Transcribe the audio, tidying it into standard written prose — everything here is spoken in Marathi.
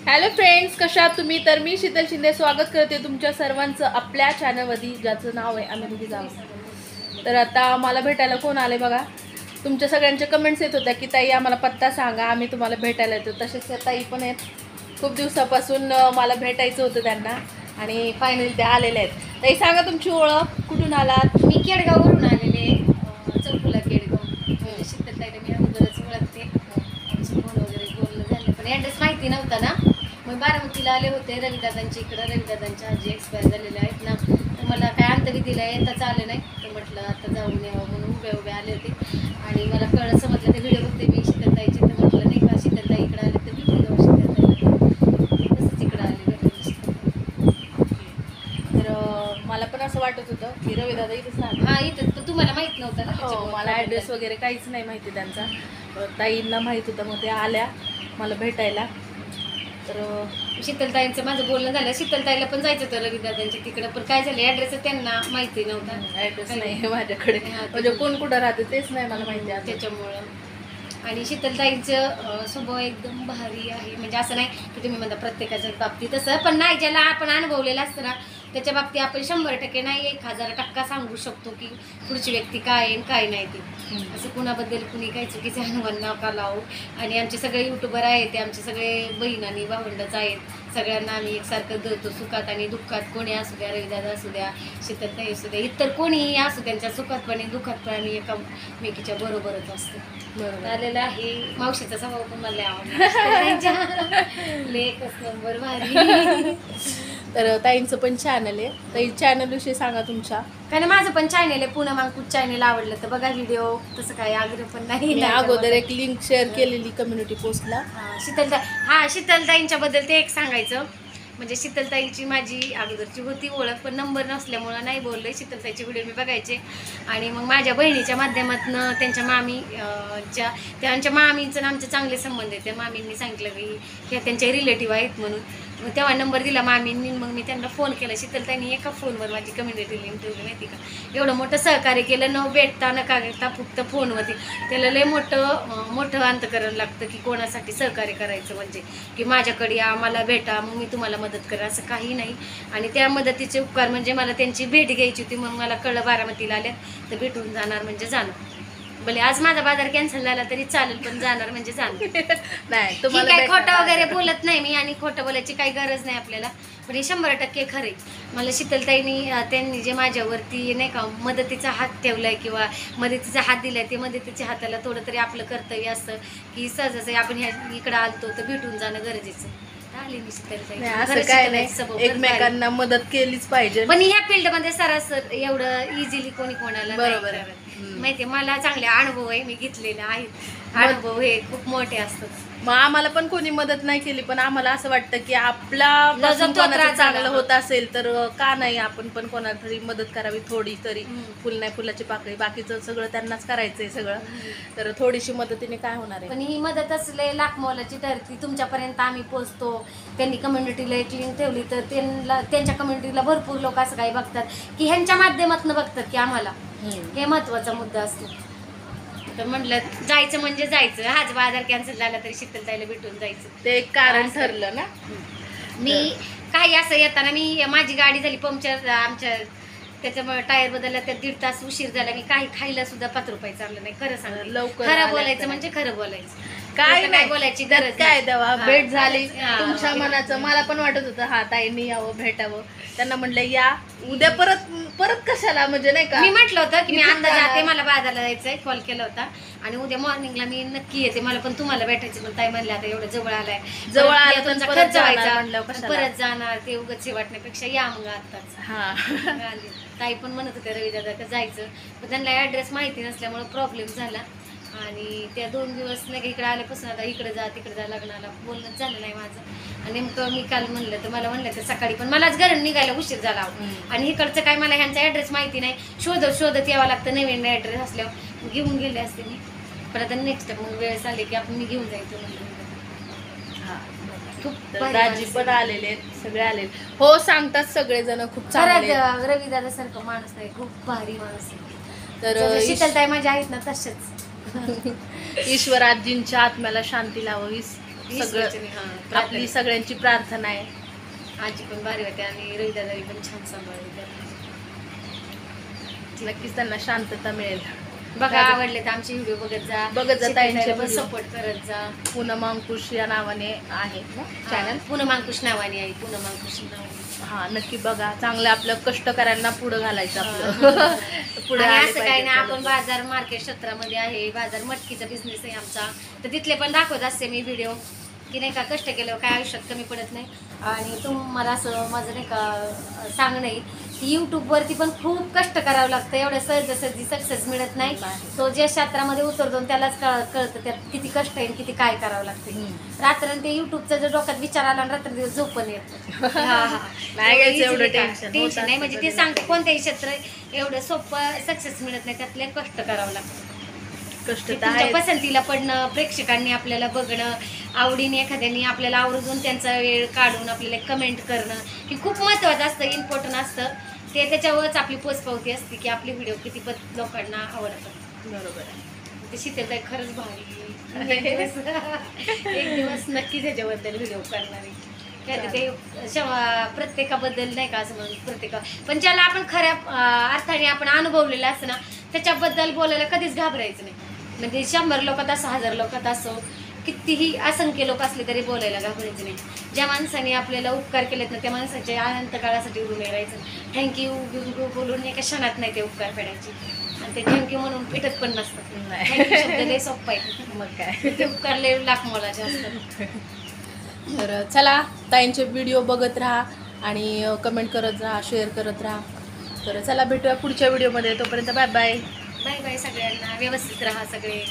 हॅलो फ्रेंड्स, कशा आहात तुम्ही? तर मी शीतल शिंदे स्वागत करते तुमच्या सर्वांचं आपल्या चॅनलमध्ये, ज्याचं नाव आहे आम्ही दोघी जाऊ. तर आता मला भेटायला कोण आले बघा. तुमच्या सगळ्यांच्या कमेंट्स येत होत्या की ताई आम्हाला पत्ता सांगा, आम्ही तुम्हाला भेटायला येतो. तसेच त्या ताई पण आहेत, खूप दिवसापासून मला भेटायचं होतं त्यांना आणि फायनली ते आलेले आहेत. ताई सांगा तुमची ओळख, कुठून आलात? मी केडगाववरून आलेले, चौफुला केडगाव. म्हणजे शीतल ताईला मी अगोदरच ओळखते, आमचं फोन वगैरे बोलणं झालं, पण ॲड्रेस माहिती नव्हता ना. मग बारामतीला आले होते रविदादांच्या इकडं. रविदादांच्या आजी एक्सपायर झालेल्या आहेत ना, तर मला काय अंतविधीला येताच आलं नाही, तर म्हटलं आता जाऊन यावं म्हणून उभे आले होते. आणि मला कळलं, समजलं ते व्हिडिओ बघते मी शीतलताईचे, तर म्हटलं नाही का शीतलताई इकडं आले तर भेटून जाऊ शीतलताईला. तसंच इकडं आले भेटून. तर मला पण असं वाटत होतं की रविदादा इथेच राहतात. हां, इथं पण तुम्हाला माहीत नव्हतं ना. हो, मला ॲड्रेस वगैरे काहीच नाही माहिती त्यांचा. ताईंना माहीत होतं, मग ते आल्या मला भेटायला. तर शीतलताईंचं माझं बोलणं झालं. शीतलताईला पण जायचं होतं रविदादांच्या तिकडं, पण काय झालं ॲड्रेस त्यांना माहिती नव्हता. ॲड्रेस नाही माझ्याकडे, म्हणजे कोण कुठं राहते तेच नाही मला माहिती आहे त्याच्यामुळं. आणि शीतलताईंचं स्वभाव एकदम भारी आहे. म्हणजे असं नाही की तुम्ही म्हणता प्रत्येकाच्या बाबतीत तसं, पण नाही, ज्याला आपण अनुभवलेलं असतं ना त्याच्या बाबतीत आपण 100% नाही 1000% सांगू शकतो की पुढची व्यक्ती काय आहे काय नाही ते. असं कुणाबद्दल कुणी काही चुकीचे अनुमान नका लावू. आणि आमचे सगळे युट्यूबर आहेत, ते आमचे सगळे बहीण आणि भावंडच आहेत. सगळ्यांना आम्ही एकसारखं देतो, सुखात आणि दुःखात. कोणी असू द्या, रविदादा असू द्या, शीतलताई असू द्या, इतर कोणीही असू, त्यांच्या सुखात पण आणि दुःखात पण आम्ही एकामेकीच्या बरोबरच असतो. बरोबर आलेला आहे. मावशीचा स्वभाव पण मला आवडला. लेखच नंबर भारी. तर ताईंचं पण चॅनल आहे. ताई चॅनल विषयी सांगा तुमच्या. कारण माझं पण चॅनल आहे, पूनम अंकुश चॅनल. आवडलं तर बघा व्हिडिओ, तसं काही आग्रह पण नाही. मी अगोदर एक लिंक शेअर केलेली कम्युनिटी पोस्टला. शीतलताई, शीतलताईंच्या बद्दल ते एक सांगायचं. म्हणजे शीतलताईची माझी अगोदरची होती ओळख, पण नंबर नसल्यामुळं नाही बोलले. शीतलताईचे व्हिडिओ मी बघायचे आणि मग माझ्या बहिणीच्या माध्यमातून त्यांच्या त्यांच्या मामींचं आणि आमचे चांगले संबंध आहेत. त्या मामींनी सांगितलं की ह्या त्यांचे रिलेटिव्ह आहेत म्हणून. मग तेव्हा नंबर दिला मामींनी. मग मी त्यांना फोन केला. शीतलताईंनी एका फोनवर माझी कम्युनिटी लिंक ठेवली, माहिती का. एवढं मोठं सहकार्य केलं, न भेटता न का करता, फक्त फोनवरती. त्याला लय मोठं अंतकरण लागतं की कोणासाठी सहकार्य करायचं, म्हणजे की माझ्याकडे या, मला भेटा, मग मी तुम्हाला मदत करा, असं काही नाही. आणि त्या मदतीचे उपकार म्हणजे मला त्यांची भेट घ्यायची होती. मग मला कळलं बारामतीला आल्या तर भेटून जाणार म्हणजे जाणार. भले आज माझा बाजार कॅन्सल झाला तरी चालेल, पण जाणार म्हणजे जाणार. नाही, तुम्हाला काही खोटं वगैरे बोलत नाही मी, आणि खोटं बोलायची काही गरज नाही आपल्याला. पण हे 100% खरे. मला शीतलताईंनी त्यांनी जे माझ्यावरती नाही का मदतीचा हात ठेवलाय किंवा मदतीचा हात दिलाय, ते मदतीच्या हाताला थोडं तरी आपलं कर्तव्य असतं की सहजासहजी आपण ह्या इकडं आलतो तर भेटून जाणं गरजेचं. आली मी शीतलताई. असं काय नाही, एकमेकांना मदत केलीच पाहिजे. पण ह्या फील्डमध्ये सरासर एवढं इझिली कोणी कोणाला बरोबर नाही करत. माहितीये, मला चांगले अनुभव आहे, मी घेतलेले आहेत. अनुभव हे खूप मोठे असतात. मग आम्हाला पण कोणी मदत नाही केली, पण आम्हाला असं वाटतं की आपला चांगलं होत असेल तर का नाही आपण पण कोणाला तरी मदत करावी, थोडी तरी. फुल नाही फुलाची पाकळी, बाकीचं सगळं त्यांनाच करायचंय सगळं. तर थोडीशी मदतीने काय होणार आहे. पण ही मदत असले लाख मोलाची ठरती. तुमच्यापर्यंत आम्ही पोहोचतो. त्यांनी कम्युनिटीला एक लिंक ठेवली तर त्यांच्या कम्युनिटीला भरपूर लोक असं काही बघतात की ह्यांच्या माध्यमातून बघतात की आम्हाला. हे महत्वाचा मुद्दा असतो. तर म्हटलं जायचं म्हणजे जायचं. हाच बाजार कॅन्सल झाला तरी शीतलताईला भेटून जायचं, ते एक कारण ठरलं ना. मी काही असं येताना माझी गाडी झाली पंक्चर आमच्या, त्याच्यामुळे टायर बदलला, त्यात 1.5 तास उशीर झाला. मी काही खायला सुद्धा 5 रुपये चाललं नाही. खरं सांग, लवकर खरं बोलायचं म्हणजे खरं बोलायचं. काय नाही बोलायची गरज काय देवा. भेट झाली तुमच्या मनाचं. मला पण वाटत होतं हा ताईंनी यावं, भेटावं. त्यांना म्हटलं या उद्या, परत कशाला, म्हणजे नाही का. मी म्हटलं होतं की मी आता जाते, मला बाजारला जायचंय. कॉल केला होता आणि उद्या मॉर्निंगला मी नक्की येते, मला पण तुम्हाला भेटायचं. पण ताई म्हणले आता एवढं जवळ आलाय, जवळ आलं तुमचा तर खर्च जायचा, परत जाणार, ते उगाच वाटण्यापेक्षा या मग आताच. हा. ताई पण म्हणत होते रविदादा का जायचं, पण त्यांना ॲड्रेस माहिती नसल्यामुळे प्रॉब्लेम झाला. आणि त्या 2 दिवस नाही का इकडे आल्यापासून आता इकडे जा तिकडे जा लग्नाला बोलणंच झालं नाही माझं. आणि नेमकं मी काल म्हणलं तर मला म्हणलं तर सकाळी, पण मलाच घरून निघायला उशीर झाला. आणि इकडचं काय मला ह्यांचा ॲड्रेस माहिती नाही, शोधत यावं लागतं. नवीन ॲड्रेस असल्यावर घेऊन गेले असते मी, पण आता नेक्स्ट मग वेळेस आले की आपण मी घेऊन जायचं म्हणलं. हा, खूप दाजी पण आलेले, सगळे आलेले. हो, सांगतात सगळेजण खूप चांगले. रविदादा सारखं माणूस नाही, खूप भारी माणूस आहे. तर शीतलताई माझ्या आहेत ना तसेच. ईश्वर आजींच्या आत्म्याला शांती लावो हीच सगळं हा आपली सगळ्यांची प्रार्थना आहे. आजी पण भारी होते आणि रविदादावी पण छान सांभाळली. नक्कीच त्यांना शांतता मिळेल. बघा आवडले तर आमचे व्हिडिओ बघत जा ताईंचे पण सपोर्ट करत जा. पूनम अंकुश या नावाने आहे चॅनल. पूनम अंकुश नावाने आहे. पूनम अंकुश नावाने. हा नक्की बघा. चांगलं आपलं कष्टकऱ्यांना पुढे घालायचं आपलं. पुढे आणि असं काही नाही आपण बाजार मार्केट क्षेत्रामध्ये आहे. बाजार मटकीचा बिझनेस आहे आमचा, तर तिथले पण दाखवत असते मी व्हिडिओ की नाही का कष्ट केल्यावर काय आयुष्यात कमी पडत नाही. आणि तुम्हाला असं माझं नाही का सांगणं आहे की यूट्यूबवरती पण खूप कष्ट करावं लागतं. एवढ्या सहजासहजी सक्सेस मिळत नाही. तो ज्या क्षेत्रामध्ये उतरतो त्यालाच कळतं त्यात किती कष्ट आहे किती काय करावं लागते. रात्र ते युट्यूबचा जर डोक्यात विचार आला रात्र दिवस झोप पण येत टेन्शन नाही. म्हणजे ते सांगते कोणत्याही क्षेत्र एवढं सोपं सक्सेस मिळत नाही, त्यातले कष्ट करावं लागतं. कष्ट तुमच्या पसंतीला पडणं, प्रेक्षकांनी आपल्याला बघणं, आवडीने एखाद्याने आपल्याला आवर्जून त्यांचा वेळ काढून आपल्याला कमेंट करणं हे खूप महत्त्वाचं असतं, इम्पॉर्टंट असतं. ते त्याच्यावरच आपली पोचपावती असते की आपले व्हिडिओ किती लोकांना आवडतात. बरोबर आहे. ते शीतलताई खरंच भारी. एक दिवस नक्की त्याच्याबद्दल व्हिडिओ करणार आहे. ते प्रत्येकाबद्दल नाही का असं म्हणून पण ज्याला आपण खऱ्या अर्थाने आपण अनुभवलेलं असतं ना त्याच्याबद्दल बोलायला कधीच घाबरायचं नाही. म्हणजे 100 लोकात असो 1000 लोकात असो कितीही असंख्य लोक असले तरी बोलायला घाबरायचं नाही. ज्या माणसाने आपल्याला उपकार केलेत ना त्या माणसाच्या अनंत काळासाठी उभं राहायचं. थँक्यू बोलून एका क्षणात नाही ते उपकार फेडायचे. आणि ते थँक्यू म्हणून पेटत पण नसतात. थँक्यू शब्द लय सोप्पा आहे. मग काय ते उपकार लय लाख मोलाचे असतात. तर चला ताईंचे व्हिडिओ बघत राहा आणि कमेंट करत राहा, शेअर करत राहा. तर चला भेटूया पुढच्या व्हिडिओमध्ये. तोपर्यंत बाय बाय. बाय बाय सगळ्यांना. व्यवस्थित राहा सगळे.